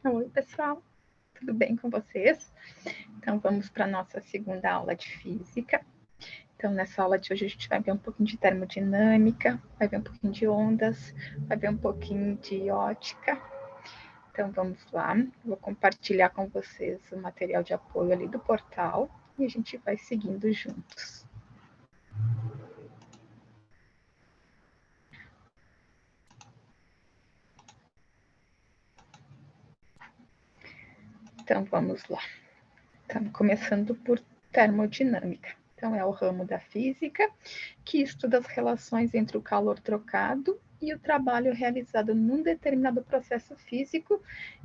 Oi, pessoal, tudo bem com vocês? Então, vamos para a nossa segunda aula de física. Então, nessa aula de hoje, a gente vai ver um pouquinho de termodinâmica, vai ver um pouquinho de ondas, vai ver um pouquinho de ótica. Então, vamos lá. Vou compartilhar com vocês o material de apoio ali do portal e a gente vai seguindo juntos. Então, vamos lá. Estamos começando por termodinâmica. Então, é o ramo da física que estuda as relações entre o calor trocado e o trabalho realizado num determinado processo físico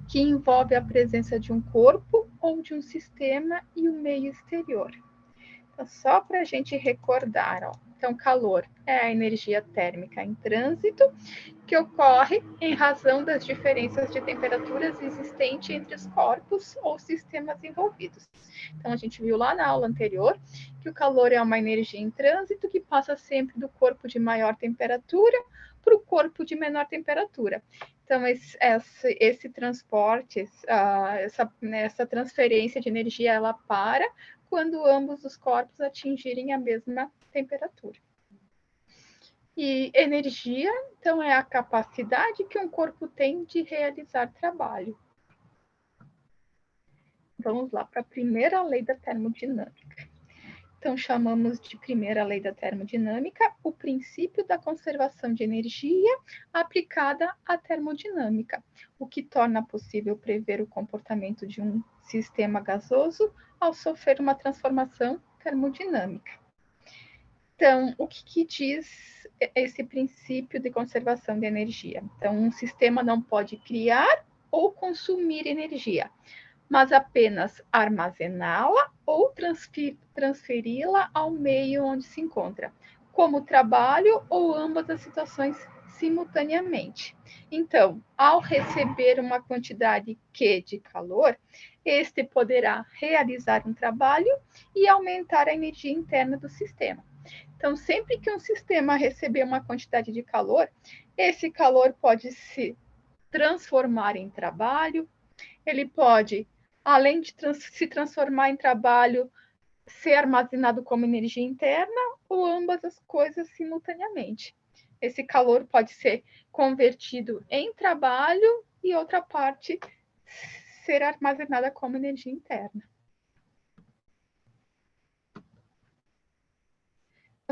que envolve a presença de um corpo ou de um sistema e o meio exterior. Então, só para a gente recordar, ó. Então, calor é a energia térmica em trânsito que ocorre em razão das diferenças de temperaturas existentes entre os corpos ou sistemas envolvidos. Então, a gente viu lá na aula anterior que o calor é uma energia em trânsito que passa sempre do corpo de maior temperatura para o corpo de menor temperatura. Então, esse transporte, essa transferência de energia, ela para quando ambos os corpos atingirem a mesma temperatura. E energia, então, é a capacidade que um corpo tem de realizar trabalho. Vamos lá para a primeira lei da termodinâmica. Então, chamamos de primeira lei da termodinâmica o princípio da conservação de energia aplicada à termodinâmica, o que torna possível prever o comportamento de um sistema gasoso ao sofrer uma transformação termodinâmica. Então, o que diz esse princípio de conservação de energia? Então, um sistema não pode criar ou consumir energia, mas apenas armazená-la ou transferi-la ao meio onde se encontra, como trabalho ou ambas as situações simultaneamente. Então, ao receber uma quantidade Q de calor, este poderá realizar um trabalho e aumentar a energia interna do sistema. Então, sempre que um sistema receber uma quantidade de calor, esse calor pode se transformar em trabalho, ele pode, além de se transformar em trabalho, ser armazenado como energia interna ou ambas as coisas simultaneamente. Esse calor pode ser convertido em trabalho e outra parte ser armazenada como energia interna.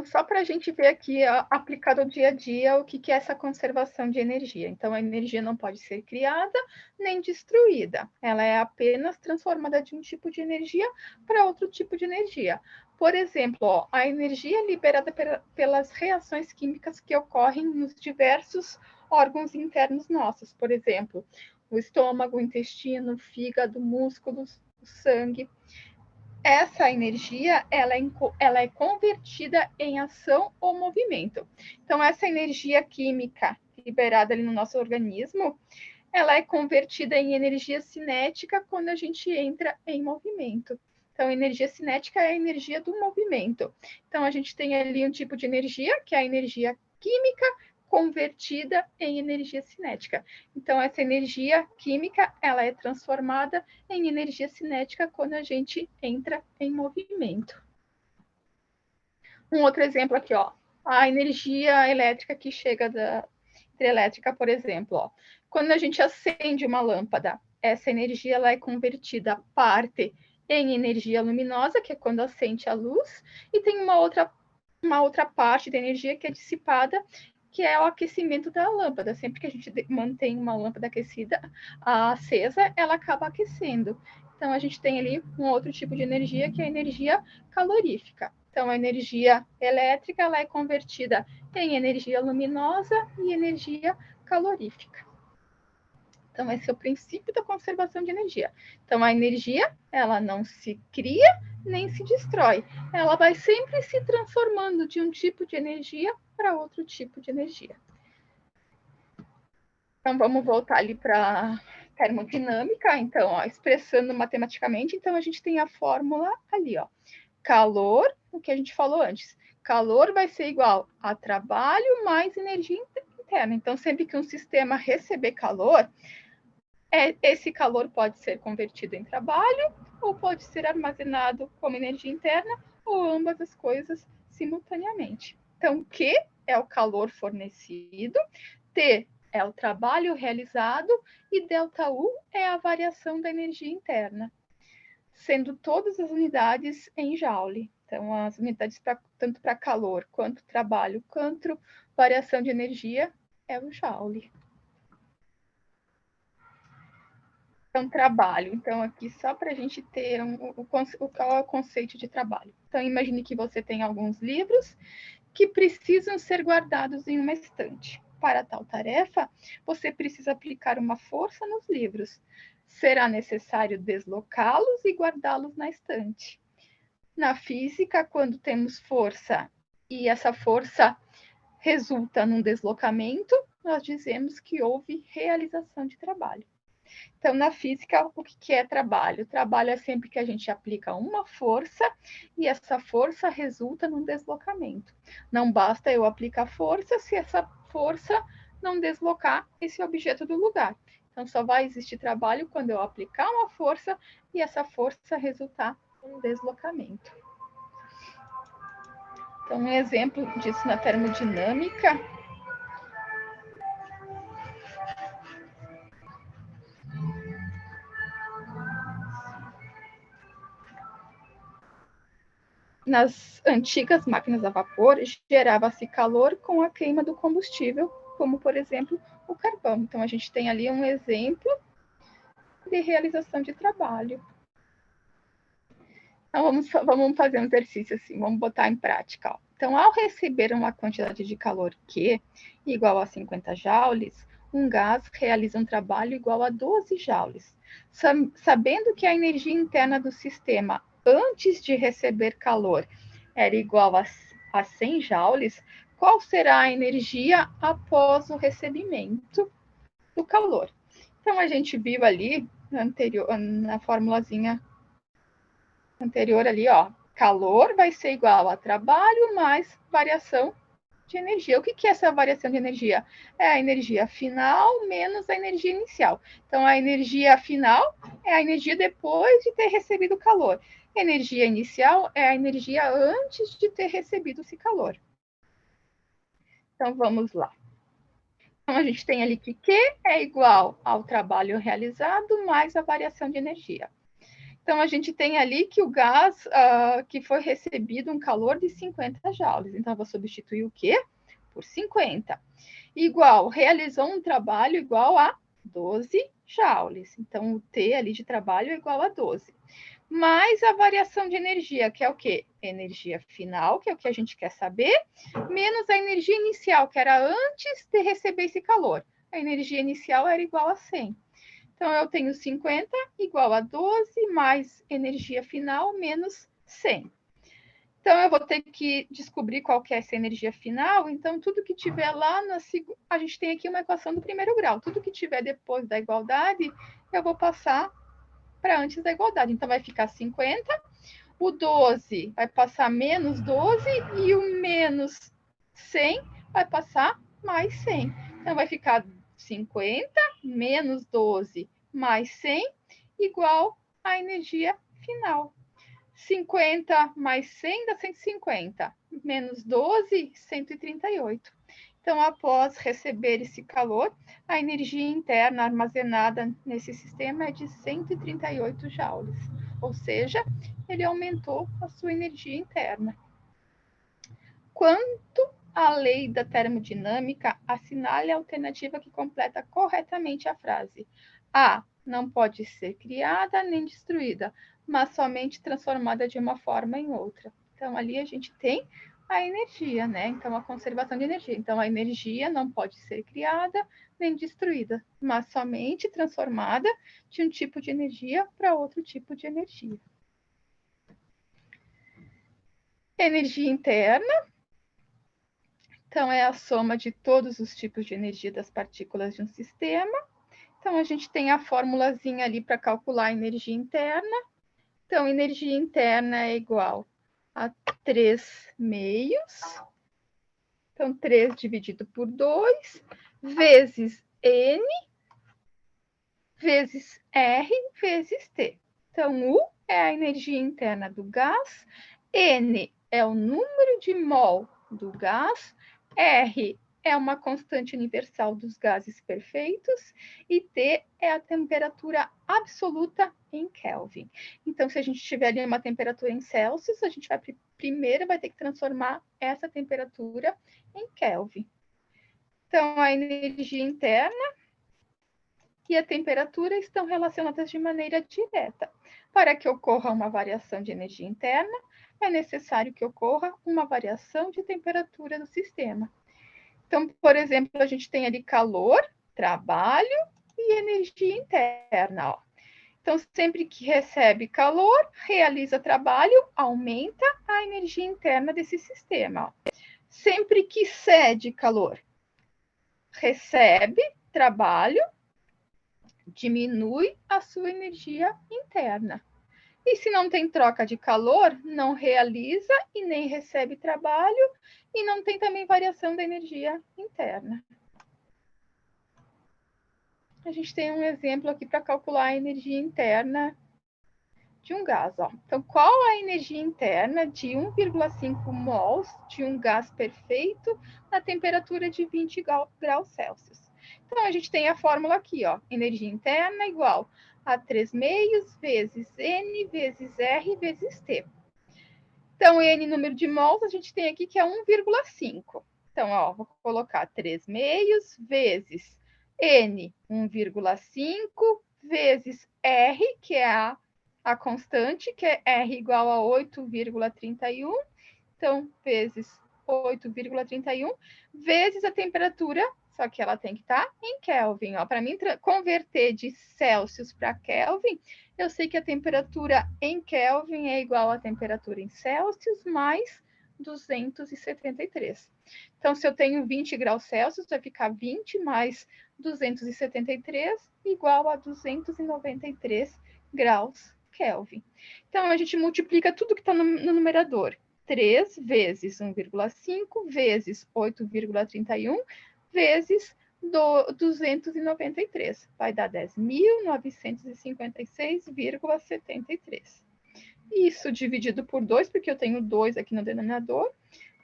Só para a gente ver aqui, aplicado ao dia a dia, o que é essa conservação de energia. Então, a energia não pode ser criada nem destruída. Ela é apenas transformada de um tipo de energia para outro tipo de energia. Por exemplo, ó, a energia liberada pelas reações químicas que ocorrem nos diversos órgãos internos nossos. Por exemplo, o estômago, o intestino, o fígado, músculos, o sangue. Essa energia ela é convertida em ação ou movimento. Então, essa energia química liberada ali no nosso organismo, ela é convertida em energia cinética quando a gente entra em movimento. Então, a energia cinética é a energia do movimento. Então, a gente tem ali um tipo de energia, que é a energia química, convertida em energia cinética. Então, essa energia química, ela é transformada em energia cinética quando a gente entra em movimento. Um outro exemplo aqui, ó, a energia elétrica que chega da hidrelétrica, por exemplo, ó. Quando a gente acende uma lâmpada, essa energia ela é convertida parte em energia luminosa, que é quando acende a luz, e tem uma outra parte da energia que é dissipada, que é o aquecimento da lâmpada. Sempre que a gente mantém uma lâmpada aquecida, acesa, ela acaba aquecendo. Então, a gente tem ali um outro tipo de energia, que é a energia calorífica. Então, a energia elétrica ela é convertida em energia luminosa e energia calorífica. Então, esse é o princípio da conservação de energia. Então, a energia, ela não se cria nem se destrói. Ela vai sempre se transformando de um tipo de energia para outro tipo de energia. Então, vamos voltar ali para termodinâmica. Então, ó, expressando matematicamente, então a gente tem a fórmula ali, ó. Calor, o que a gente falou antes. Calor vai ser igual a trabalho mais energia interna. Então, sempre que um sistema receber calor, Esse calor pode ser convertido em trabalho ou pode ser armazenado como energia interna ou ambas as coisas simultaneamente. Então, Q é o calor fornecido, T é o trabalho realizado e ΔU é a variação da energia interna, sendo todas as unidades em joule. Então, as unidades tanto para calor, quanto trabalho, quanto variação de energia é o joule. Então, trabalho. Então, aqui só para a gente ter qual é o conceito de trabalho. Então, imagine que você tem alguns livros que precisam ser guardados em uma estante. Para tal tarefa, você precisa aplicar uma força nos livros. Será necessário deslocá-los e guardá-los na estante. Na física, quando temos força e essa força resulta num deslocamento, nós dizemos que houve realização de trabalho. Então, na física, o que é trabalho? Trabalho é sempre que a gente aplica uma força e essa força resulta num deslocamento. Não basta eu aplicar força se essa força não deslocar esse objeto do lugar. Então, só vai existir trabalho quando eu aplicar uma força e essa força resultar num deslocamento. Então, um exemplo disso na termodinâmica nas antigas máquinas a vapor, gerava-se calor com a queima do combustível, como, por exemplo, o carvão. Então, a gente tem ali um exemplo de realização de trabalho. Então, vamos fazer um exercício assim, vamos botar em prática. Ó. Então, ao receber uma quantidade de calor Q igual a 50 joules, um gás realiza um trabalho igual a 12 joules. Sabendo que a energia interna do sistema antes de receber calor era igual a 100 joules, qual será a energia após o recebimento do calor? Então, a gente viu ali na formulazinha anterior ali, ó, calor vai ser igual a trabalho mais variação de energia. O que é essa variação de energia? É a energia final menos a energia inicial. Então, a energia final é a energia depois de ter recebido o calor. A energia inicial é a energia antes de ter recebido esse calor. Então, vamos lá. Então, a gente tem ali que Q é igual ao trabalho realizado mais a variação de energia. Então, a gente tem ali que o gás que foi recebido um calor de 50 joules. Então, eu vou substituir o Q por 50. Igual, realizou um trabalho igual a 12 joules. Então, o T ali de trabalho é igual a 12. Mais a variação de energia, que é o quê? Energia final, que é o que a gente quer saber, menos a energia inicial, que era antes de receber esse calor. A energia inicial era igual a 100. Então, eu tenho 50 igual a 12, mais energia final, menos 100. Então, eu vou ter que descobrir qual que é essa energia final. Então, tudo que tiver lá, a gente tem aqui uma equação do primeiro grau. Tudo que tiver depois da igualdade, eu vou passar para antes da igualdade. Então, vai ficar 50. O 12 vai passar menos 12 e o menos 100 vai passar mais 100. Então, vai ficar 50 menos 12 mais 100 igual à energia final. 50 mais 100 dá 150, menos 12, 138. Então, após receber esse calor, a energia interna armazenada nesse sistema é de 138 joules, ou seja, ele aumentou a sua energia interna. Quanto à lei da termodinâmica, assinale a alternativa que completa corretamente a frase. A não pode ser criada nem destruída, mas somente transformada de uma forma em outra. Então, ali a gente tem a energia, né? Então, a conservação de energia. Então, a energia não pode ser criada nem destruída, mas somente transformada de um tipo de energia para outro tipo de energia. Energia interna. Então, é a soma de todos os tipos de energia das partículas de um sistema. Então, a gente tem a formulazinha ali para calcular a energia interna. Então, energia interna é igual a 3 meios. Então, 3 dividido por 2, vezes N, vezes R vezes T. Então, U é a energia interna do gás, N é o número de mol do gás, R é uma constante universal dos gases perfeitos e T é a temperatura absoluta em Kelvin. Então, se a gente tiver ali uma temperatura em Celsius, a gente vai primeiro vai ter que transformar essa temperatura em Kelvin. Então, a energia interna e a temperatura estão relacionadas de maneira direta. Para que ocorra uma variação de energia interna, é necessário que ocorra uma variação de temperatura do sistema. Então, por exemplo, a gente tem ali calor, trabalho e energia interna. Ó. Então, sempre que recebe calor, realiza trabalho, aumenta a energia interna desse sistema. Ó. Sempre que cede calor, recebe trabalho, diminui a sua energia interna. E se não tem troca de calor, não realiza e nem recebe trabalho e não tem também variação da energia interna. A gente tem um exemplo aqui para calcular a energia interna de um gás. Ó. Então, qual a energia interna de 1,5 mols de um gás perfeito na temperatura de 20 graus Celsius? Então, a gente tem a fórmula aqui, ó, energia interna igual a 3 meios vezes N vezes R vezes T. Então, N número de mols, a gente tem aqui que é 1,5. Então, ó, vou colocar 3 meios vezes N 1,5 vezes R, que é a constante, que é R igual a 8,31. Então, vezes 8,31, vezes a temperatura, só que ela tem que estar em Kelvin. Para mim, converter de Celsius para Kelvin, eu sei que a temperatura em Kelvin é igual à temperatura em Celsius mais 273. Então, se eu tenho 20 graus Celsius, vai ficar 20 mais 273 igual a 293 graus Kelvin. Então, a gente multiplica tudo que está no numerador. 3 vezes 1,5 vezes 8,31 vezes 293. Vai dar 10.956,73. Isso dividido por 2, porque eu tenho 2 aqui no denominador,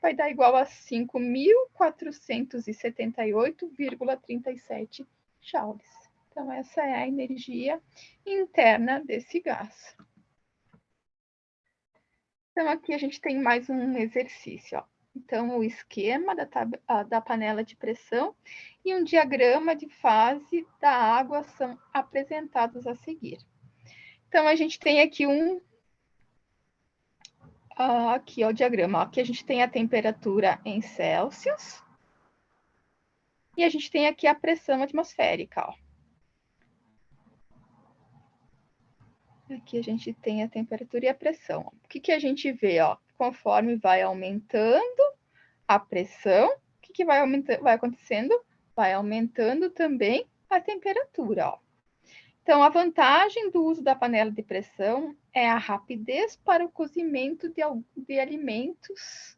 vai dar igual a 5.478,37 joules. Então, essa é a energia interna desse gás. Então, aqui a gente tem mais um exercício. Ó. Então, o esquema da panela de pressão e um diagrama de fase da água são apresentados a seguir. Então, a gente tem aqui aqui ó, o diagrama. Ó. Aqui a gente tem a temperatura em Celsius e a gente tem aqui a pressão atmosférica. Ó. Aqui a gente tem a temperatura e a pressão. O que a gente vê? Ó? Conforme vai aumentando a pressão, o que vai acontecendo? Vai aumentando também a temperatura. Ó. Então, a vantagem do uso da panela de pressão é a rapidez para o cozimento de alimentos.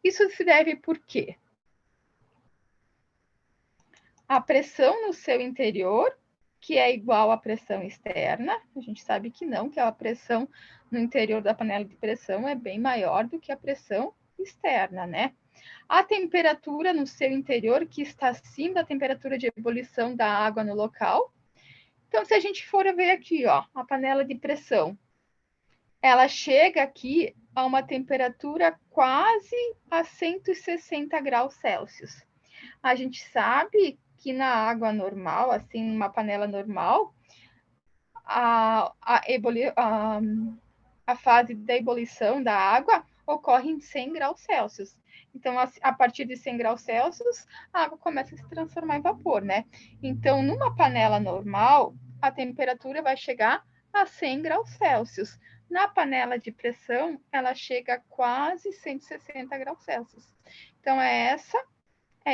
Isso se deve por quê? A pressão no seu interior, que é igual à pressão externa, a gente sabe que não, que a pressão no interior da panela de pressão é bem maior do que a pressão externa, né? A temperatura no seu interior, que está acima da temperatura de ebulição da água no local. Então, se a gente for ver aqui, ó, a panela de pressão, ela chega aqui a uma temperatura quase a 160 graus Celsius. A gente sabe que na água normal, assim, uma panela normal, a fase da ebulição da água ocorre em 100 graus Celsius. Então, a partir de 100 graus Celsius, a água começa a se transformar em vapor, né? Então, numa panela normal, a temperatura vai chegar a 100 graus Celsius. Na panela de pressão, ela chega a quase 160 graus Celsius. Então, é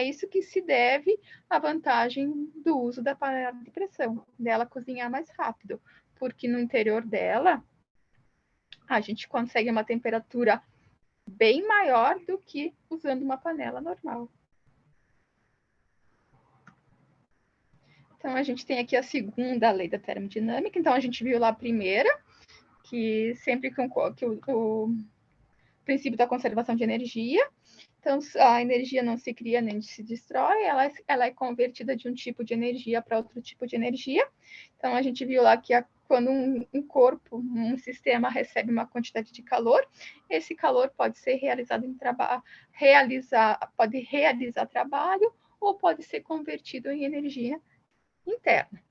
isso que se deve à vantagem do uso da panela de pressão, dela cozinhar mais rápido, porque no interior dela a gente consegue uma temperatura bem maior do que usando uma panela normal. Então, a gente tem aqui a segunda lei da termodinâmica. Então, a gente viu lá a primeira, que sempre que o princípio da conservação de energia. Então, a energia não se cria nem se destrói, ela é convertida de um tipo de energia para outro tipo de energia. Então, a gente viu lá que quando um corpo, um sistema recebe uma quantidade de calor, esse calor pode ser realizado em trabalho, pode realizar trabalho ou pode ser convertido em energia interna.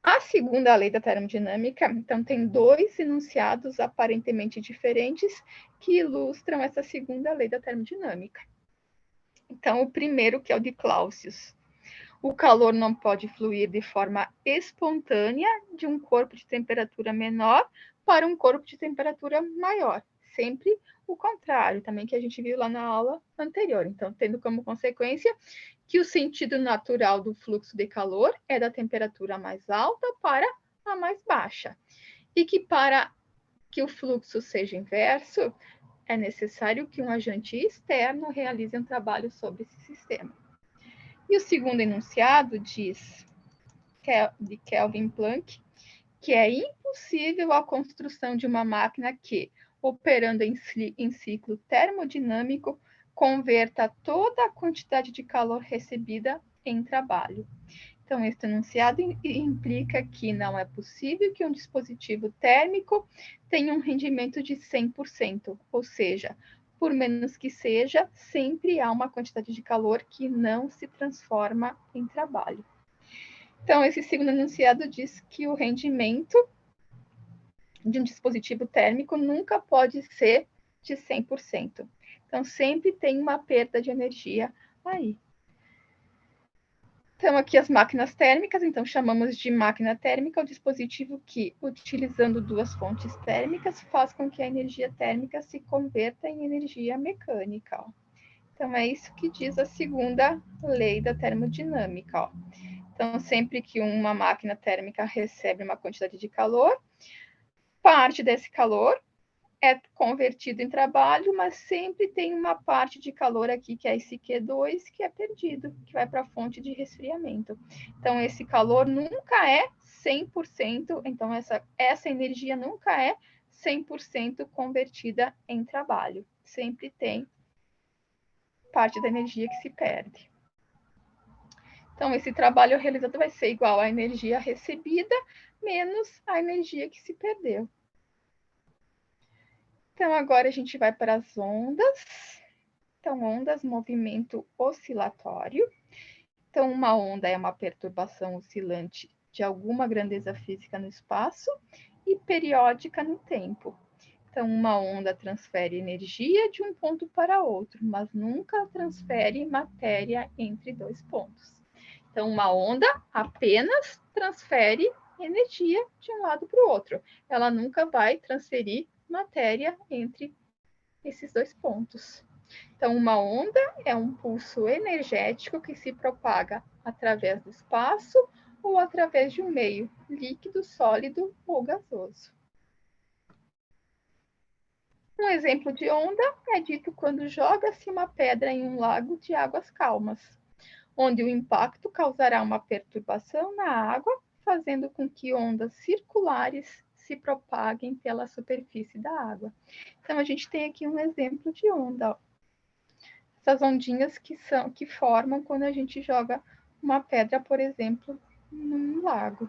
A segunda lei da termodinâmica, então, tem dois enunciados aparentemente diferentes que ilustram essa segunda lei da termodinâmica. Então, o primeiro, que é o de Clausius. O calor não pode fluir de forma espontânea de um corpo de temperatura menor para um corpo de temperatura maior. Sempre o contrário, também que a gente viu lá na aula anterior. Então, tendo como consequência que o sentido natural do fluxo de calor é da temperatura mais alta para a mais baixa. E que para que o fluxo seja inverso, é necessário que um agente externo realize um trabalho sobre esse sistema. E o segundo enunciado diz, de Kelvin Planck, que é impossível a construção de uma máquina que, operando em ciclo termodinâmico, converta toda a quantidade de calor recebida em trabalho. Então, este enunciado implica que não é possível que um dispositivo térmico tenha um rendimento de 100%, ou seja, por menos que seja, sempre há uma quantidade de calor que não se transforma em trabalho. Então, esse segundo enunciado diz que o rendimento de um dispositivo térmico nunca pode ser de 100%. Então, sempre tem uma perda de energia aí. Então, aqui as máquinas térmicas, então chamamos de máquina térmica o dispositivo que, utilizando duas fontes térmicas, faz com que a energia térmica se converta em energia mecânica. Ó. Então, é isso que diz a segunda lei da termodinâmica. Ó. Então, sempre que uma máquina térmica recebe uma quantidade de calor, parte desse calor é convertido em trabalho, mas sempre tem uma parte de calor aqui, que é esse Q2, que é perdido, que vai para a fonte de resfriamento. Então, esse calor nunca é 100%, então essa energia nunca é 100% convertida em trabalho. Sempre tem parte da energia que se perde. Então, esse trabalho realizado vai ser igual à energia recebida menos a energia que se perdeu. Então, agora a gente vai para as ondas. Então, ondas, movimento oscilatório. Então, uma onda é uma perturbação oscilante de alguma grandeza física no espaço e periódica no tempo. Então, uma onda transfere energia de um ponto para outro, mas nunca transfere matéria entre dois pontos. Então, uma onda apenas transfere energia de um lado para o outro. Ela nunca vai transferir matéria entre esses dois pontos. Então, uma onda é um pulso energético que se propaga através do espaço ou através de um meio líquido, sólido ou gasoso. Um exemplo de onda é dito quando joga-se uma pedra em um lago de águas calmas, onde o impacto causará uma perturbação na água, fazendo com que ondas circulares se propaguem pela superfície da água. Então, a gente tem aqui um exemplo de onda. Ó. Essas ondinhas que formam quando a gente joga uma pedra, por exemplo, num lago.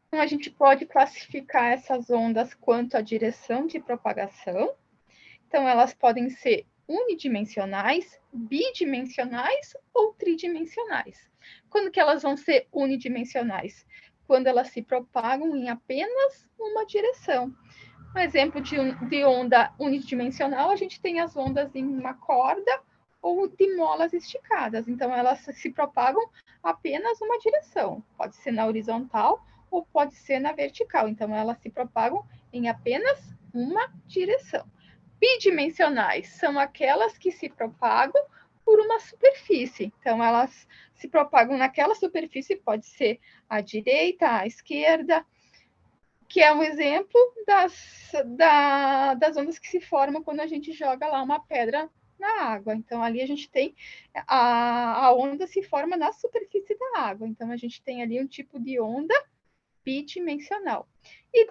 Então, a gente pode classificar essas ondas quanto à direção de propagação. Então, elas podem ser unidimensionais, bidimensionais ou tridimensionais. Quando que elas vão ser unidimensionais? Quando elas se propagam em apenas uma direção. Um exemplo de onda unidimensional, a gente tem as ondas em uma corda ou de molas esticadas. Então, elas se propagam apenas uma direção. Pode ser na horizontal ou pode ser na vertical. Então, elas se propagam em apenas uma direção. Bidimensionais são aquelas que se propagam por uma superfície. Então, elas se propagam naquela superfície, pode ser à direita, à esquerda, que é um exemplo das ondas que se formam quando a gente joga lá uma pedra na água. Então, ali a gente tem a onda se forma na superfície da água. Então, a gente tem ali um tipo de onda bidimensional. E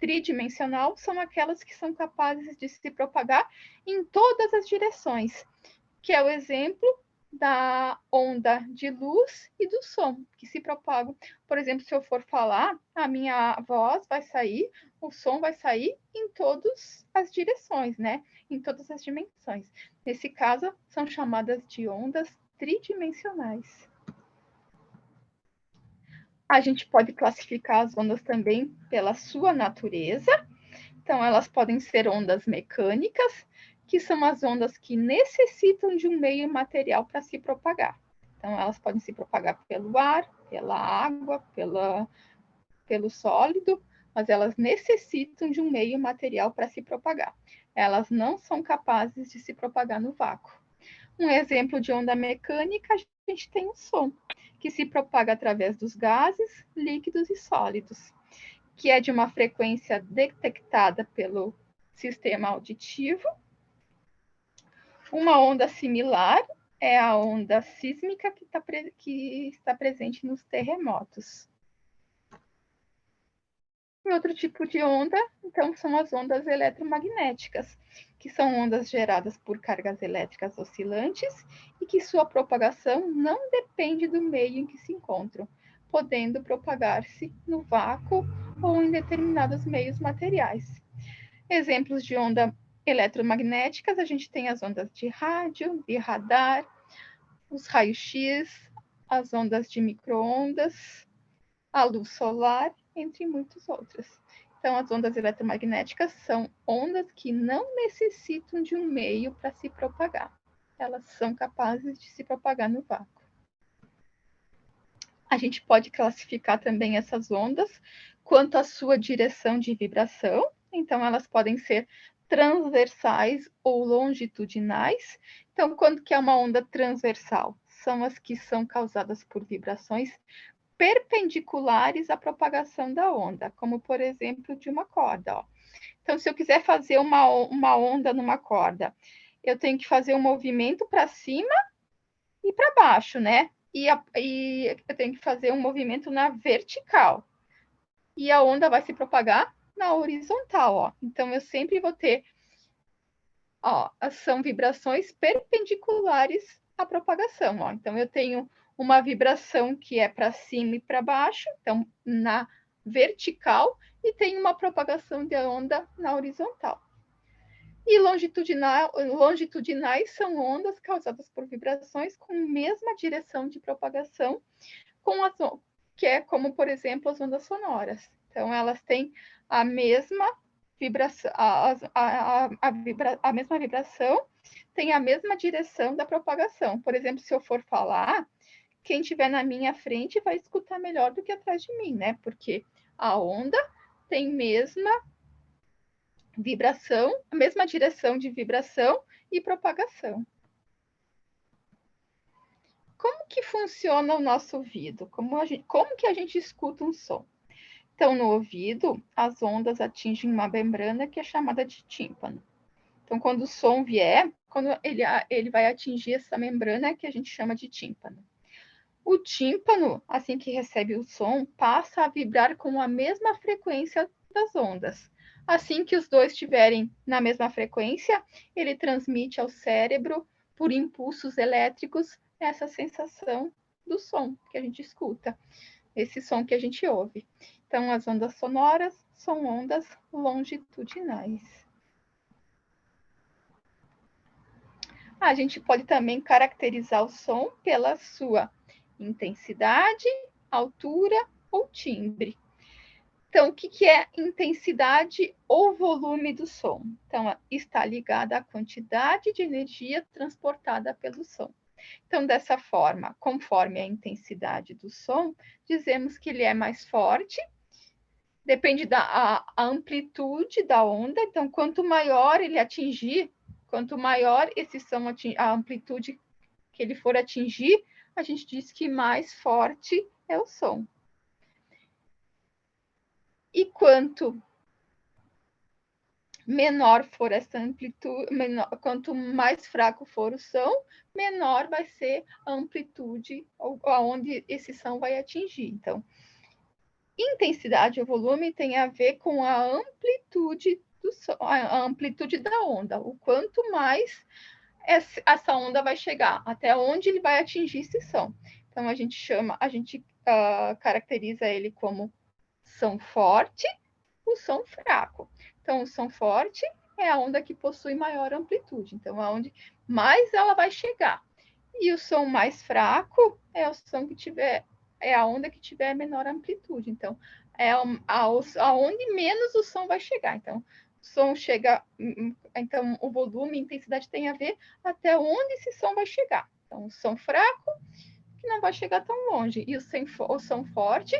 tridimensional são aquelas que são capazes de se propagar em todas as direções, que é o exemplo da onda de luz e do som, que se propagam. Por exemplo, se eu for falar, a minha voz vai sair, o som vai sair em todas as direções, né? Em todas as dimensões. Nesse caso, são chamadas de ondas tridimensionais. A gente pode classificar as ondas também pela sua natureza. Então, elas podem ser ondas mecânicas, que são as ondas que necessitam de um meio material para se propagar. Então, elas podem se propagar pelo ar, pela água, pelo sólido, mas elas necessitam de um meio material para se propagar. Elas não são capazes de se propagar no vácuo. Um exemplo de onda mecânica, a gente tem o som, que se propaga através dos gases, líquidos e sólidos, que é de uma frequência detectada pelo sistema auditivo. Uma onda similar é a onda sísmica que está presente nos terremotos. E outro tipo de onda, então, são as ondas eletromagnéticas, que são ondas geradas por cargas elétricas oscilantes e que sua propagação não depende do meio em que se encontram, podendo propagar-se no vácuo ou em determinados meios materiais. Exemplos de onda eletromagnéticas, a gente tem as ondas de rádio, de radar, os raios-x, as ondas de micro-ondas, a luz solar, entre muitos outros. Então, as ondas eletromagnéticas são ondas que não necessitam de um meio para se propagar. Elas são capazes de se propagar no vácuo. A gente pode classificar também essas ondas quanto à sua direção de vibração. Então, elas podem ser transversais ou longitudinais. Então, quando que é uma onda transversal? São as que são causadas por vibrações perpendiculares à propagação da onda, como, por exemplo, de uma corda. Ó. Então, se eu quiser fazer uma onda numa corda, eu tenho que fazer um movimento para cima e para baixo, né? E eu tenho que fazer um movimento na vertical. E a onda vai se propagar na horizontal, ó. Então, eu sempre vou ter, ó, são vibrações perpendiculares à propagação, ó. Então, eu tenho uma vibração que é para cima e para baixo, então, na vertical, e tem uma propagação de onda na horizontal. E longitudinais são ondas causadas por vibrações com mesma direção de propagação, que é como, por exemplo, as ondas sonoras. Então, elas têm a mesma vibração, a mesma vibração, tem a mesma direção da propagação. Por exemplo, se eu for falar, quem estiver na minha frente vai escutar melhor do que atrás de mim, né? Porque a onda tem mesma vibração, a mesma direção de vibração e propagação. Como que funciona o nosso ouvido? Como que a gente escuta um som? Então, no ouvido, as ondas atingem uma membrana que é chamada de tímpano. Então, quando o som vier, quando ele vai atingir essa membrana que a gente chama de tímpano. O tímpano, assim que recebe o som, passa a vibrar com a mesma frequência das ondas. Assim que os dois estiverem na mesma frequência, ele transmite ao cérebro, por impulsos elétricos, essa sensação do som que a gente escuta, esse som que a gente ouve. Então, as ondas sonoras são ondas longitudinais. A gente pode também caracterizar o som pela sua intensidade, altura ou timbre. Então, o que é intensidade ou volume do som? Então, está ligada à quantidade de energia transportada pelo som. Então, dessa forma, conforme a intensidade do som, dizemos que ele é mais forte, depende da amplitude da onda. Então, quanto maior ele atingir, quanto maior esse som, a amplitude que ele for atingir, a gente diz que mais forte é o som. E quanto menor for essa amplitude, quanto mais fraco for o som, menor vai ser a amplitude aonde esse som vai atingir. Então, intensidade ou volume tem a ver com a amplitude do som, a amplitude da onda, o quanto mais essa onda vai chegar, até onde ele vai atingir esse som. Então a gente caracteriza ele como som forte, o som fraco. Então o som forte é a onda que possui maior amplitude, então aonde mais ela vai chegar. E o som mais fraco é o som que tiver, é a onda que tiver menor amplitude. Então, é aonde menos o som vai chegar. Então, o som chega. Então, o volume e intensidade tem a ver até onde esse som vai chegar. Então, o som fraco, que não vai chegar tão longe. E o som forte,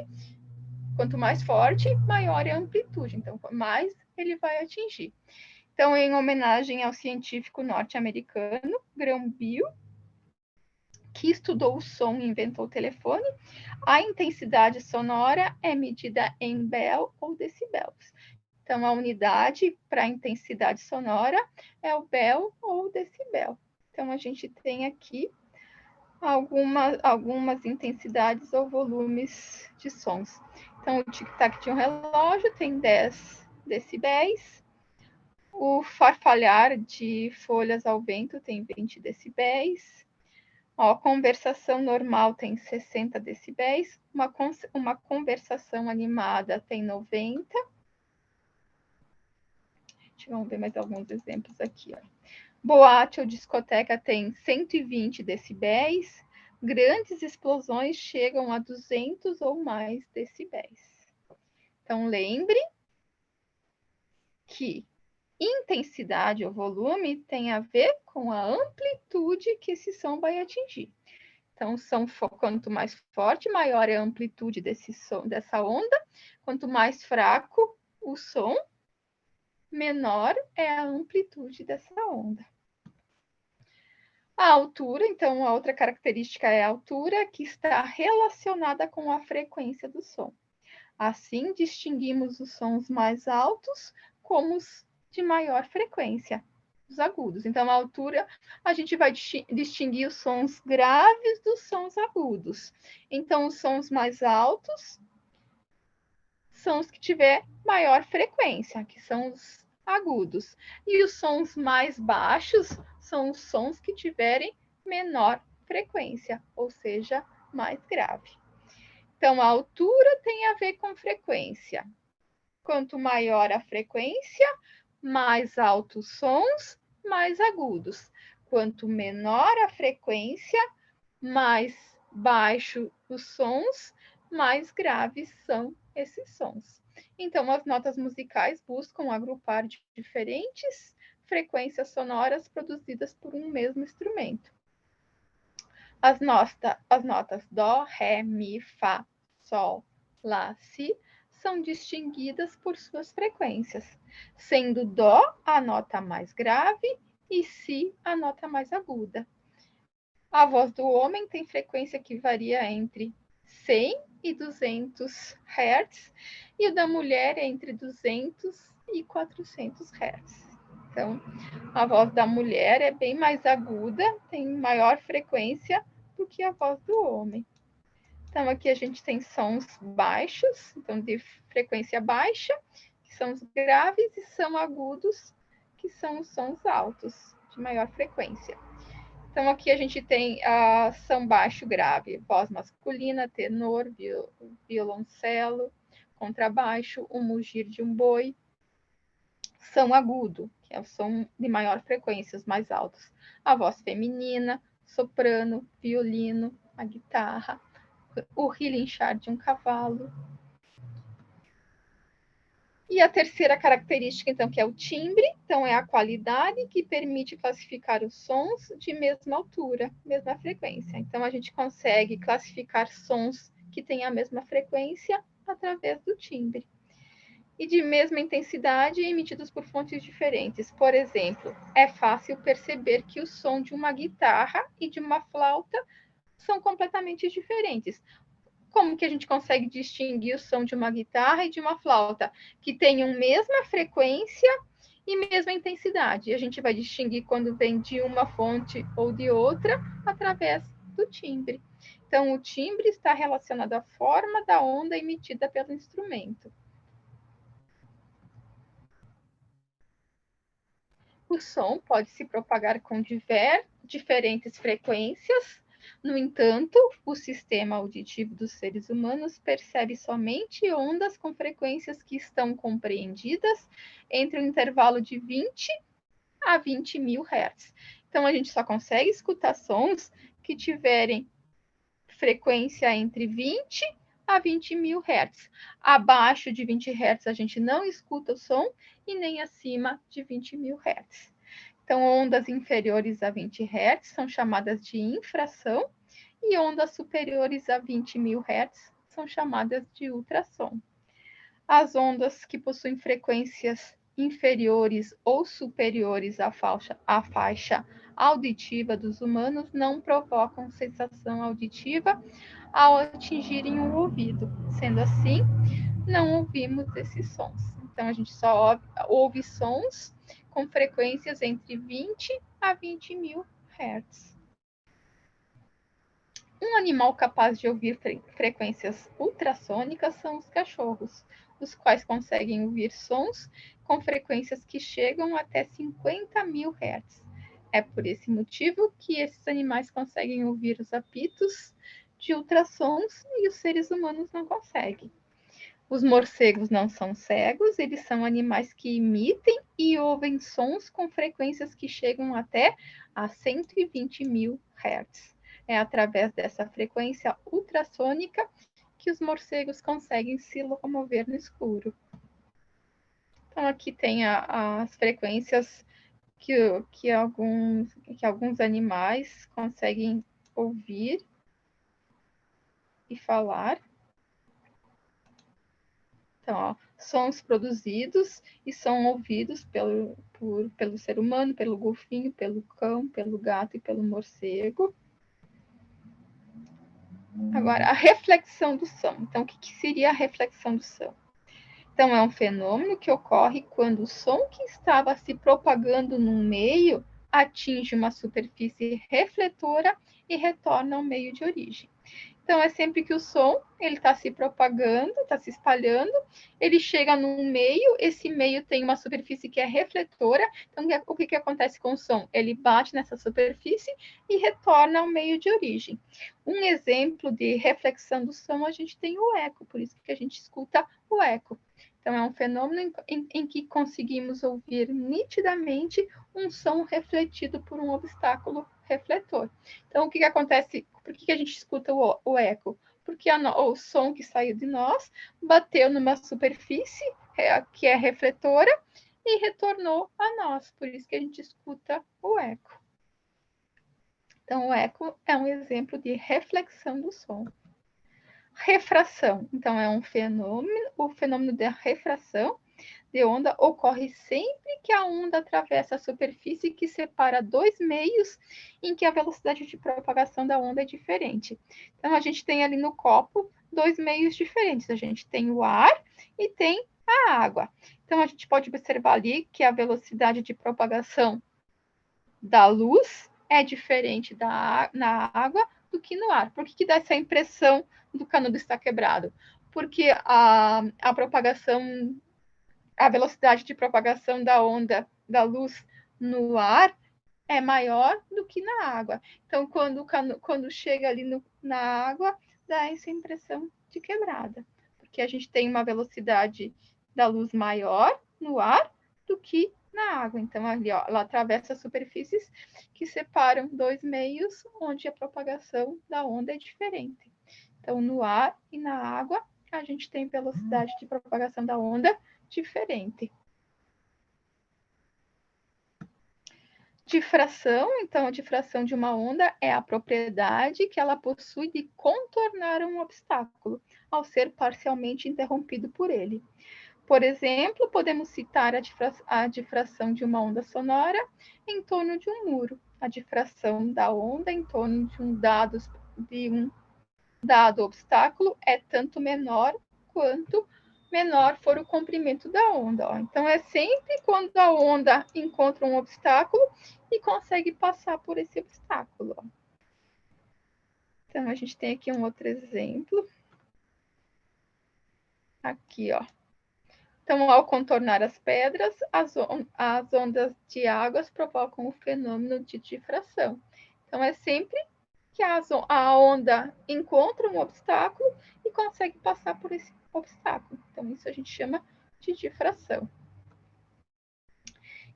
quanto mais forte, maior é a amplitude. Então, mais ele vai atingir. Então, em homenagem ao científico norte-americano Graham Bell, que estudou o som e inventou o telefone, a intensidade sonora é medida em Bell ou decibéis. Então, a unidade para a intensidade sonora é o Bell ou decibel. Então, a gente tem aqui algumas intensidades ou volumes de sons. Então, o tic-tac de um relógio tem 10 decibéis, o farfalhar de folhas ao vento tem 20 decibéis, a conversação normal tem 60 decibéis, uma conversação animada tem 90. Vamos ver mais alguns exemplos aqui. Ó. Boate ou discoteca tem 120 decibéis, grandes explosões chegam a 200 ou mais decibéis. Então, lembre que intensidade ou volume tem a ver com a amplitude que esse som vai atingir. Então, quanto mais forte, maior é a amplitude dessa onda. Quanto mais fraco o som, menor é a amplitude dessa onda. A altura, então, a outra característica é a altura, que está relacionada com a frequência do som. Assim, distinguimos os sons mais altos como os de maior frequência, os agudos. Então, a altura, a gente vai distinguir os sons graves dos sons agudos. Então, os sons mais altos são os que tiver maior frequência, que são os agudos. E os sons mais baixos são os sons que tiverem menor frequência, ou seja, mais grave. Então, a altura tem a ver com frequência. Quanto maior a frequência, mais altos sons, mais agudos. Quanto menor a frequência, mais baixo os sons, mais graves são esses sons. Então, as notas musicais buscam agrupar diferentes frequências sonoras produzidas por um mesmo instrumento. As notas Dó, Ré, Mi, Fá, Sol, Lá, Si são distinguidas por suas frequências, sendo Dó a nota mais grave e Si a nota mais aguda. A voz do homem tem frequência que varia entre 100 e 200 Hz e o da mulher é entre 200 e 400 Hz. Então, a voz da mulher é bem mais aguda, tem maior frequência do que a voz do homem. Então, aqui a gente tem sons baixos, então de frequência baixa, que são os graves, e são agudos, que são os sons altos, de maior frequência. Então, aqui a gente tem a som baixo grave, voz masculina, tenor, violoncelo, contrabaixo, o mugir de um boi. Som agudo, que é o som de maior frequência, os mais altos. A voz feminina, soprano, violino, a guitarra, o relinchar de um cavalo. E a terceira característica, então, que é o timbre, então é a qualidade que permite classificar os sons de mesma altura, mesma frequência. Então, a gente consegue classificar sons que têm a mesma frequência através do timbre. E de mesma intensidade emitidos por fontes diferentes. Por exemplo, é fácil perceber que o som de uma guitarra e de uma flauta são completamente diferentes. Como que a gente consegue distinguir o som de uma guitarra e de uma flauta? Que tenham mesma frequência e mesmo a intensidade. A gente vai distinguir quando vem de uma fonte ou de outra através do timbre. Então, o timbre está relacionado à forma da onda emitida pelo instrumento. O som pode se propagar com diferentes frequências. No entanto, o sistema auditivo dos seres humanos percebe somente ondas com frequências que estão compreendidas entre o intervalo de 20 a 20 mil Hz. Então, a gente só consegue escutar sons que tiverem frequência entre 20 a 20 mil Hz. Abaixo de 20 Hz, a gente não escuta o som e nem acima de 20 mil Hz. Então, ondas inferiores a 20 Hz são chamadas de infração e ondas superiores a 20 mil Hz são chamadas de ultrassom. As ondas que possuem frequências inferiores ou superiores à faixa auditiva dos humanos não provocam sensação auditiva ao atingirem o ouvido. Sendo assim, não ouvimos esses sons. Então, a gente só ouve sons com frequências entre 20 a 20 mil Hz. Um animal capaz de ouvir frequências ultrassônicas são os cachorros, os quais conseguem ouvir sons com frequências que chegam até 50 mil Hz. É por esse motivo que esses animais conseguem ouvir os apitos de ultrassons e os seres humanos não conseguem. Os morcegos não são cegos, eles são animais que imitem e ouvem sons com frequências que chegam até a 120 mil Hz. É através dessa frequência ultrassônica que os morcegos conseguem se locomover no escuro. Então, aqui tem as frequências que alguns animais conseguem ouvir e falar. Então, ó, sons produzidos e são ouvidos pelo ser humano, pelo golfinho, pelo cão, pelo gato e pelo morcego. Agora, a reflexão do som. Então, o que seria a reflexão do som? Então, é um fenômeno que ocorre quando o som que estava se propagando num meio atinge uma superfície refletora e retorna ao meio de origem. Então, é sempre que o som ele está se propagando, está se espalhando, ele chega num meio, esse meio tem uma superfície que é refletora. Então, o que acontece com o som? Ele bate nessa superfície e retorna ao meio de origem. Um exemplo de reflexão do som, a gente tem o eco, por isso que a gente escuta o eco. Então, é um fenômeno em que conseguimos ouvir nitidamente um som refletido por um obstáculo refletor. Então, o que acontece? Por que a gente escuta o eco? Porque o som que saiu de nós bateu numa superfície que é refletora e retornou a nós. Por isso que a gente escuta o eco. Então, o eco é um exemplo de reflexão do som. Refração. Então, é um fenômeno, o fenômeno da refração de onda ocorre sempre que a onda atravessa a superfície que separa dois meios em que a velocidade de propagação da onda é diferente. Então, a gente tem ali no copo dois meios diferentes. A gente tem o ar e tem a água. Então, a gente pode observar ali que a velocidade de propagação da luz é diferente na água do que no ar. Por que dá essa impressão do canudo estar quebrado? Porque a propagação, a velocidade de propagação da onda da luz no ar é maior do que na água. Então, quando chega ali na água, dá essa impressão de quebrada, porque a gente tem uma velocidade da luz maior no ar do que na água. Então, ali, ó, ela atravessa superfícies que separam dois meios onde a propagação da onda é diferente. Então, no ar e na água, a gente tem velocidade de propagação da onda diferente. Difração, então, a difração de uma onda é a propriedade que ela possui de contornar um obstáculo, ao ser parcialmente interrompido por ele. Por exemplo, podemos citar a difração de uma onda sonora em torno de um muro, a difração da onda em torno de um dado obstáculo é tanto menor quanto menor for o comprimento da onda. Ó. Então, é sempre quando a onda encontra um obstáculo e consegue passar por esse obstáculo. Ó. Então, a gente tem aqui um outro exemplo. Aqui, ó. Então, ao contornar as pedras, as ondas de águas provocam o fenômeno de difração. Então, é sempre que a onda encontra um obstáculo e consegue passar por esse obstáculo. Então, isso a gente chama de difração.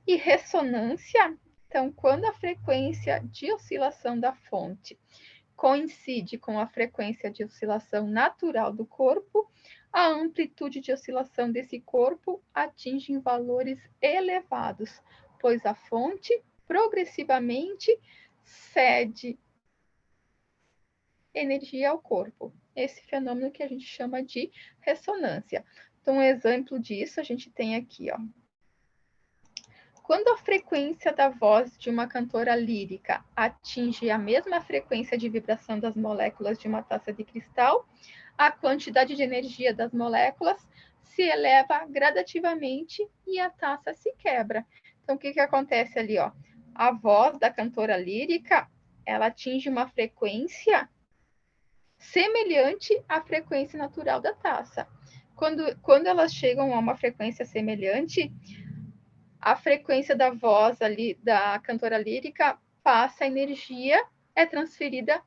E ressonância, então, quando a frequência de oscilação da fonte coincide com a frequência de oscilação natural do corpo, a amplitude de oscilação desse corpo atinge valores elevados, pois a fonte progressivamente cede energia ao corpo. Esse fenômeno que a gente chama de ressonância. Então, um exemplo disso a gente tem aqui, ó. Quando a frequência da voz de uma cantora lírica atinge a mesma frequência de vibração das moléculas de uma taça de cristal, a quantidade de energia das moléculas se eleva gradativamente e a taça se quebra. Então, o que acontece ali? Ó? A voz da cantora lírica, ela atinge uma frequência semelhante à frequência natural da taça. Quando elas chegam a uma frequência semelhante, a frequência da voz ali da cantora lírica passa a energia, é transferida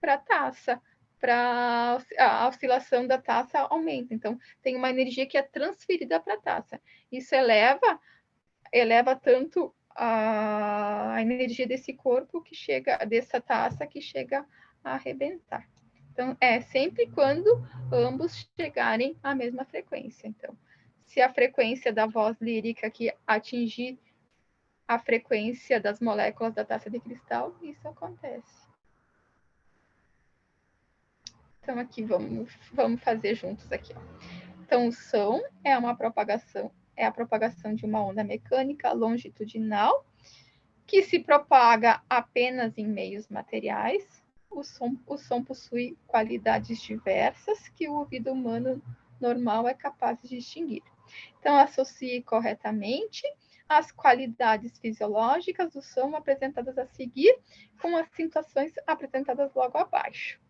para a taça, para a oscilação da taça aumenta. Então, tem uma energia que é transferida para a taça. Isso eleva tanto a energia desse corpo que chega, dessa taça que chega a arrebentar. Então, é sempre quando ambos chegarem à mesma frequência. Então, se a frequência da voz lírica que atingir a frequência das moléculas da taça de cristal, isso acontece. Então, aqui vamos fazer juntos aqui. Ó. Então, o som é a propagação de uma onda mecânica longitudinal que se propaga apenas em meios materiais. O som possui qualidades diversas que o ouvido humano normal é capaz de distinguir. Então, associe corretamente as qualidades fisiológicas do som apresentadas a seguir com as situações apresentadas logo abaixo.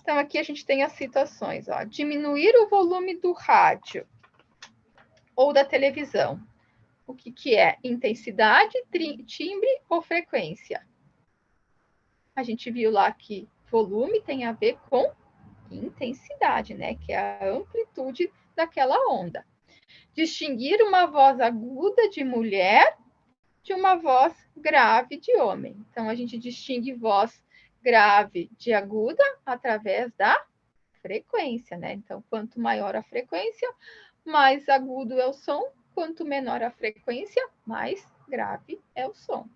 Então, aqui a gente tem as situações. Ó. Diminuir o volume do rádio ou da televisão. O que é? Intensidade, timbre ou frequência? A gente viu lá que volume tem a ver com intensidade, né? Que é a amplitude daquela onda. Distinguir uma voz aguda de mulher de uma voz grave de homem. Então, a gente distingue voz grave de aguda através da frequência, né? Então, quanto maior a frequência, mais agudo é o som. Quanto menor a frequência, mais grave é o som.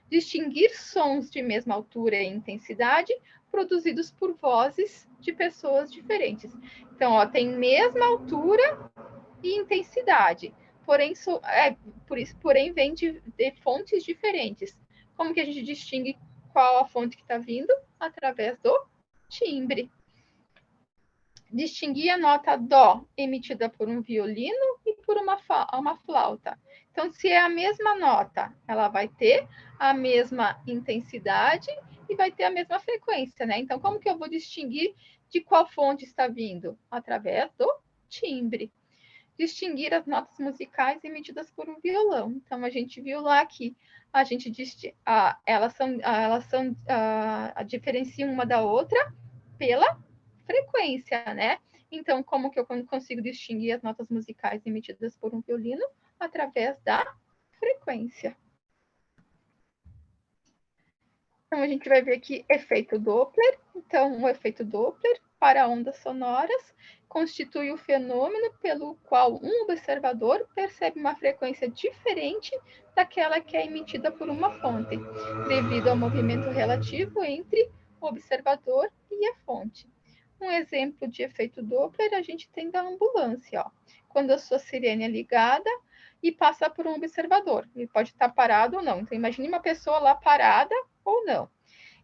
Distinguir sons de mesma altura e intensidade produzidos por vozes de pessoas diferentes. Então, ó, tem mesma altura e intensidade, porém vem de fontes diferentes. Como que a gente distingue qual a fonte que está vindo? Através do timbre. Distinguir a nota dó emitida por um violino e por uma flauta. Então, se é a mesma nota, ela vai ter a mesma intensidade e vai ter a mesma frequência, né? Então, como que eu vou distinguir de qual fonte está vindo? Através do timbre. Distinguir as notas musicais emitidas por um violão. Então, a gente viu lá que a gente elas diferenciam uma da outra pela frequência, né? Então, como que eu consigo distinguir as notas musicais emitidas por um violino? Através da frequência. Então, a gente vai ver aqui efeito Doppler. Então, o efeito Doppler para ondas sonoras constitui o fenômeno pelo qual um observador percebe uma frequência diferente daquela que é emitida por uma fonte, devido ao movimento relativo entre o observador e a fonte. Um exemplo de efeito Doppler a gente tem da ambulância. Ó. Quando a sua sirene é ligada e passa por um observador. Ele pode estar parado ou não. Então, imagine uma pessoa lá parada ou não.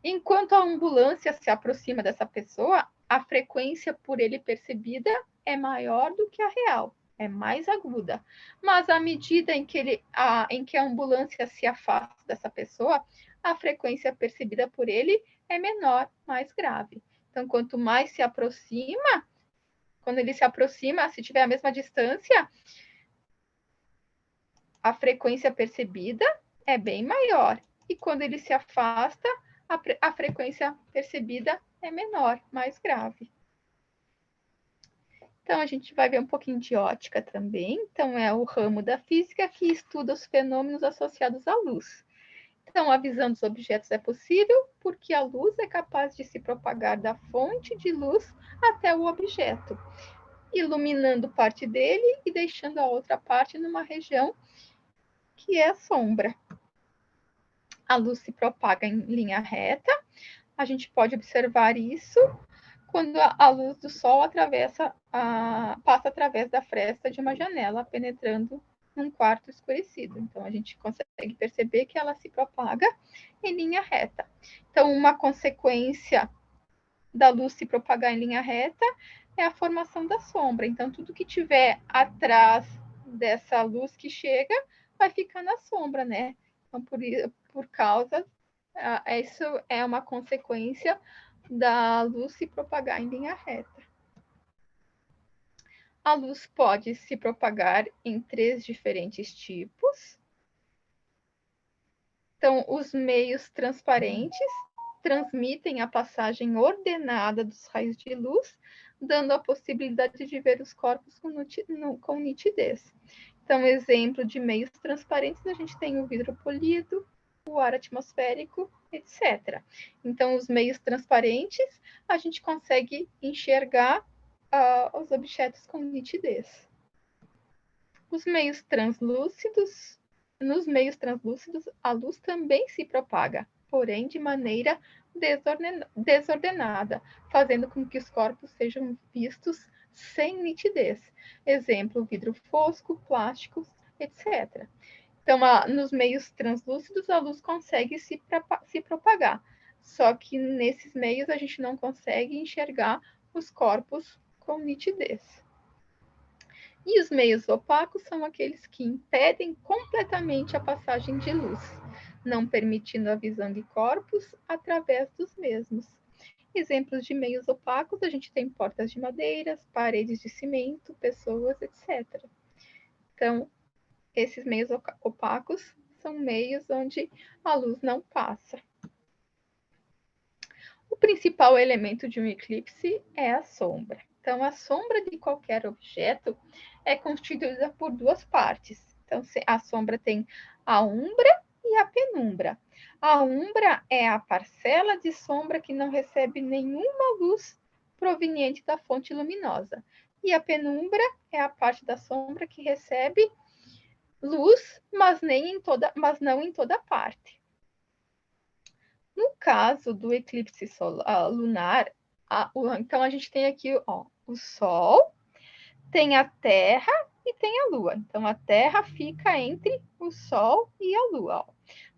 Enquanto a ambulância se aproxima dessa pessoa, a frequência por ele percebida é maior do que a real, é mais aguda. Mas à medida em que a ambulância se afasta dessa pessoa, a frequência percebida por ele é menor, mais grave. Então, quanto mais se aproxima, quando ele se aproxima, se tiver a mesma distância, a frequência percebida é bem maior. E quando ele se afasta, a frequência percebida é menor, mais grave. Então, a gente vai ver um pouquinho de ótica também. Então, é o ramo da física que estuda os fenômenos associados à luz. Então, a visão dos objetos é possível porque a luz é capaz de se propagar da fonte de luz até o objeto, iluminando parte dele e deixando a outra parte numa região que é a sombra. A luz se propaga em linha reta. A gente pode observar isso quando a luz do sol passa através da fresta de uma janela, penetrando num quarto escurecido. Então, a gente consegue perceber que ela se propaga em linha reta. Então, uma consequência da luz se propagar em linha reta é a formação da sombra. Então, tudo que tiver atrás dessa luz que chega vai ficar na sombra, né? Então, por causa, isso é uma consequência da luz se propagar em linha reta. A luz pode se propagar em 3 diferentes tipos. Então, os meios transparentes transmitem a passagem ordenada dos raios de luz, dando a possibilidade de ver os corpos com nitidez. Então, exemplo de meios transparentes, a gente tem o vidro polido, o ar atmosférico, etc. Então, os meios transparentes, a gente consegue enxergar os objetos com nitidez. Nos meios translúcidos, a luz também se propaga, porém de maneira desordenada, fazendo com que os corpos sejam vistos sem nitidez. Exemplo, vidro fosco, plásticos, etc. Então, nos meios translúcidos, a luz consegue se propagar. Só que nesses meios a gente não consegue enxergar os corpos com nitidez. E os meios opacos são aqueles que impedem completamente a passagem de luz, não permitindo a visão de corpos através dos mesmos. Exemplos de meios opacos, a gente tem portas de madeira, paredes de cimento, pessoas, etc. Então, esses meios opacos são meios onde a luz não passa. O principal elemento de um eclipse é a sombra. Então, a sombra de qualquer objeto é constituída por 2 partes. Então, a sombra tem a umbra e a penumbra. A umbra é a parcela de sombra que não recebe nenhuma luz proveniente da fonte luminosa. E a penumbra é a parte da sombra que recebe luz, mas não em toda parte. No caso do eclipse lunar, então a gente tem aqui o Sol, tem a Terra e tem a Lua. Então a Terra fica entre o Sol e a Lua.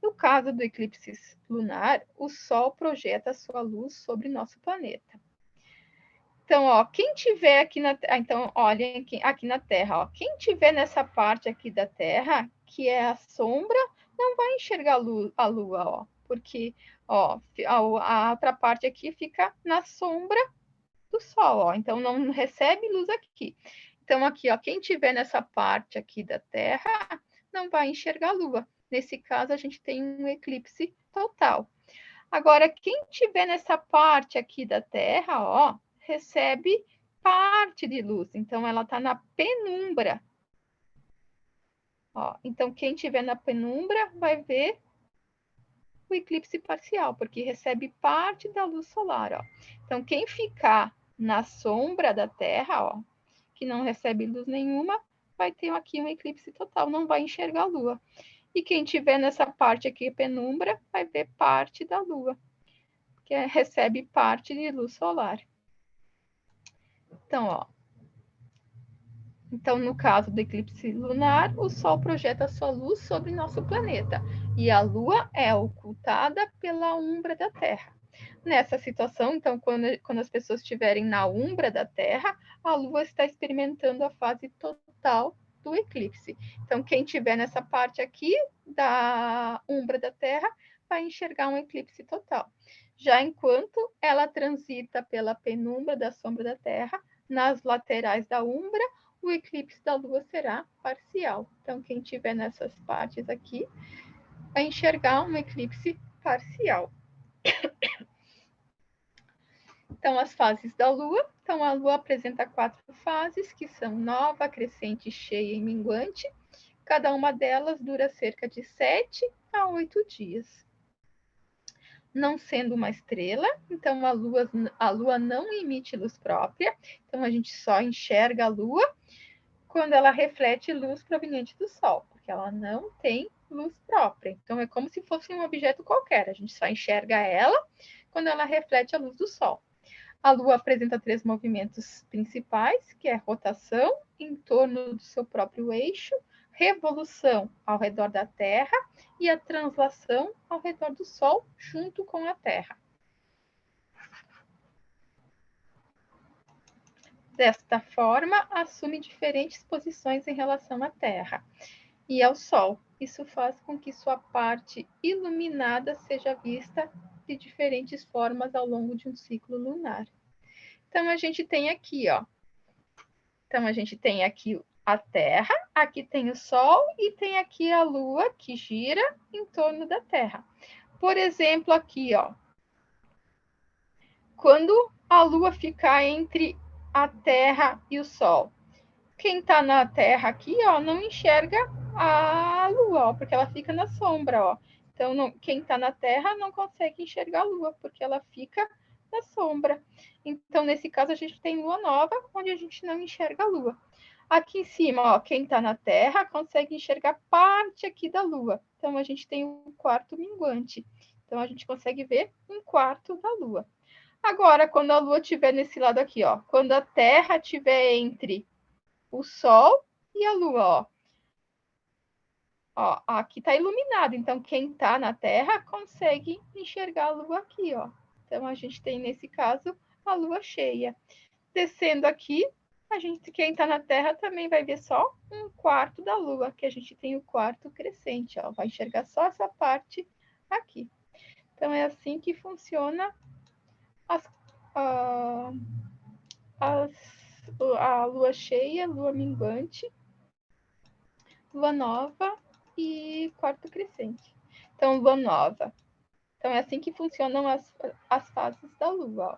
No caso do eclipse lunar, o Sol projeta sua luz sobre nosso planeta. Então, quem tiver aqui então, olhem aqui na Terra, quem tiver nessa parte aqui da Terra, que é a sombra, não vai enxergar a Lua, porque a outra parte aqui fica na sombra do Sol, então não recebe luz aqui. Então, aqui, quem tiver nessa parte aqui da Terra, não vai enxergar a Lua. Nesse caso, a gente tem um eclipse total. Agora, quem tiver nessa parte aqui da Terra, recebe parte de luz. Então, ela está na penumbra. Então, quem tiver na penumbra vai ver o eclipse parcial, porque recebe parte da luz solar. Então, quem ficar na sombra da Terra, que não recebe luz nenhuma, vai ter aqui um eclipse total, não vai enxergar a Lua. E quem tiver nessa parte aqui, penumbra, vai ver parte da Lua, que recebe parte de luz solar. Então, no caso do eclipse lunar, o Sol projeta sua luz sobre nosso planeta e a Lua é ocultada pela umbra da Terra. Nessa situação, então, quando as pessoas estiverem na umbra da Terra, a Lua está experimentando a fase total do eclipse. Então, quem estiver nessa parte aqui da umbra da Terra vai enxergar um eclipse total. Já enquanto ela transita pela penumbra da sombra da Terra, nas laterais da umbra, o eclipse da Lua será parcial. Então, quem estiver nessas partes aqui vai enxergar um eclipse parcial. Então, as fases da Lua. Então, a Lua apresenta 4 fases, que são nova, crescente, cheia e minguante. Cada uma delas dura cerca de 7 a 8 dias. Não sendo uma estrela, então a Lua não emite luz própria. Então, a gente só enxerga a Lua quando ela reflete luz proveniente do Sol, porque ela não tem luz própria. Então, é como se fosse um objeto qualquer. A gente só enxerga ela quando ela reflete a luz do Sol. A Lua apresenta 3 movimentos principais, que é rotação em torno do seu próprio eixo, revolução ao redor da Terra e a translação ao redor do Sol, junto com a Terra. Desta forma, assume diferentes posições em relação à Terra e ao Sol. Isso faz com que sua parte iluminada seja vista de diferentes formas ao longo de um ciclo lunar. Então, a gente tem aqui, ó. Então, a gente tem aqui a Terra, aqui tem o Sol e tem aqui a Lua que gira em torno da Terra. Por exemplo, aqui, ó. Quando a Lua ficar entre a Terra e o Sol, quem está na Terra aqui, ó, não enxerga a Lua, ó, porque ela fica na sombra, ó. Então, quem está na Terra não consegue enxergar a Lua, porque ela fica na sombra. Então, nesse caso, a gente tem lua nova, onde a gente não enxerga a Lua. Aqui em cima, ó, quem está na Terra consegue enxergar parte aqui da Lua. Então, a gente tem o quarto minguante. Então, a gente consegue ver um quarto da Lua. Agora, quando a Lua estiver nesse lado aqui, ó, quando a Terra estiver entre o Sol e a Lua, ó. Ó, aqui está iluminado, então quem está na Terra consegue enxergar a Lua aqui, ó. Então a gente tem nesse caso a Lua cheia. Descendo aqui, quem está na Terra também vai ver só um quarto da Lua, que a gente tem o quarto crescente, ó. Vai enxergar só essa parte aqui. Então é assim que funciona a Lua cheia, Lua minguante, Lua nova e quarto crescente. Então, lua nova. Então, é assim que funcionam as fases da lua. Ó.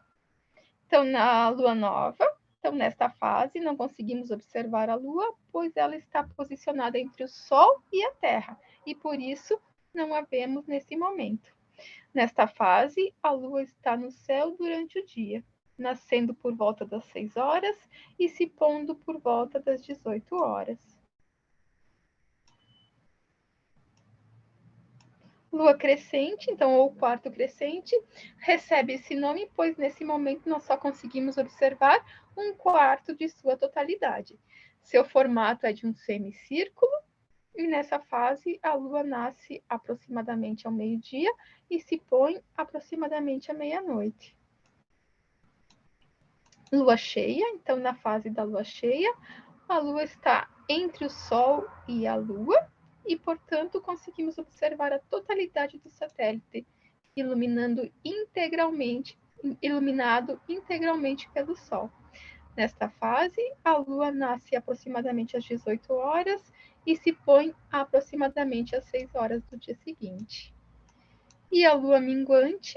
Então, na lua nova, então, nesta fase, não conseguimos observar a lua, pois ela está posicionada entre o Sol e a Terra, e por isso não a vemos nesse momento. Nesta fase, a lua está no céu durante o dia, nascendo por volta das 6 horas e se pondo por volta das 18 horas. Lua crescente, então, ou quarto crescente, recebe esse nome, pois nesse momento nós só conseguimos observar um quarto de sua totalidade. Seu formato é de um semicírculo, e nessa fase a Lua nasce aproximadamente ao meio-dia e se põe aproximadamente à meia-noite. Lua cheia, então, na fase da Lua cheia, a Lua está entre o Sol e a Lua, e, portanto, conseguimos observar a totalidade do satélite, iluminado integralmente pelo Sol. Nesta fase, a Lua nasce aproximadamente às 18 horas e se põe aproximadamente às 6 horas do dia seguinte. E a Lua minguante,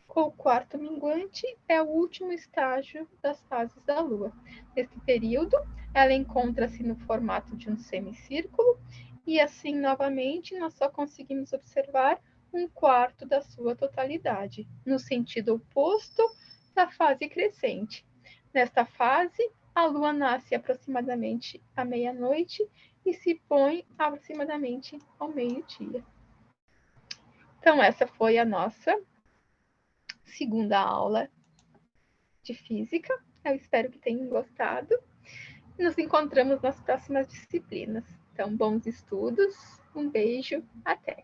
ou quarto minguante, é o último estágio das fases da Lua. Nesse período, ela encontra-se no formato de um semicírculo, e assim, novamente, nós só conseguimos observar um quarto da sua totalidade, no sentido oposto da fase crescente. Nesta fase, a Lua nasce aproximadamente à meia-noite e se põe aproximadamente ao meio-dia. Então, essa foi a nossa segunda aula de física. Eu espero que tenham gostado. Nos encontramos nas próximas disciplinas. Então, bons estudos, um beijo, até!